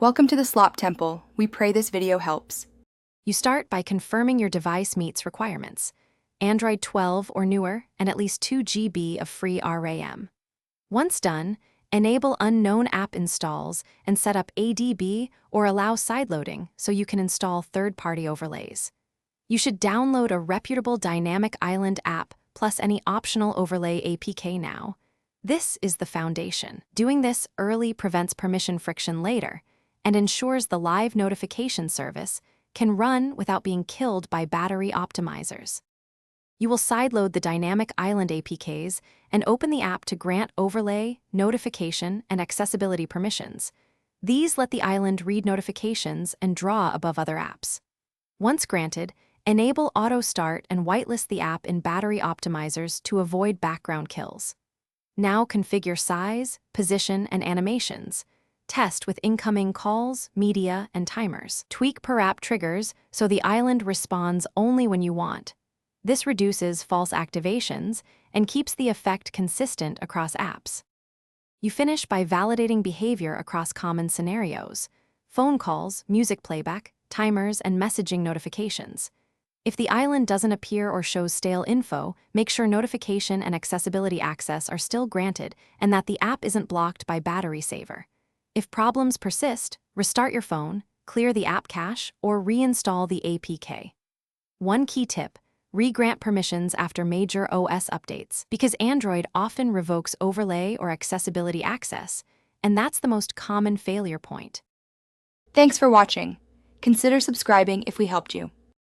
Welcome to the Slop Temple. We pray this video helps. You start by confirming your device meets requirements: Android 12 or newer, and at least 2 GB of free RAM. Once done, enable unknown app installs and set up ADB or allow sideloading so you can install third-party overlays. You should download a reputable Dynamic Island app plus any optional overlay APK now. This is the foundation. Doing this early prevents permission friction later and ensures the live notification service can run without being killed by battery optimizers. You will sideload the Dynamic Island APKs and open the app to grant overlay, notification, and accessibility permissions. These let the island read notifications and draw above other apps. Once granted, enable auto start and whitelist the app in battery optimizers to avoid background kills. Now configure size, position, and animations. Test with incoming calls, media, and timers. Tweak per app triggers so the island responds only when you want. This reduces false activations and keeps the effect consistent across apps. You finish by validating behavior across common scenarios: phone calls, music playback, timers, and messaging notifications. If the island doesn't appear or shows stale info, make sure notification and accessibility access are still granted and that the app isn't blocked by battery saver. If problems persist, restart your phone, clear the app cache, or reinstall the APK. One key tip: re-grant permissions after major OS updates, because Android often revokes overlay or accessibility access, and that's the most common failure point. Thanks for watching. Consider subscribing if we helped you.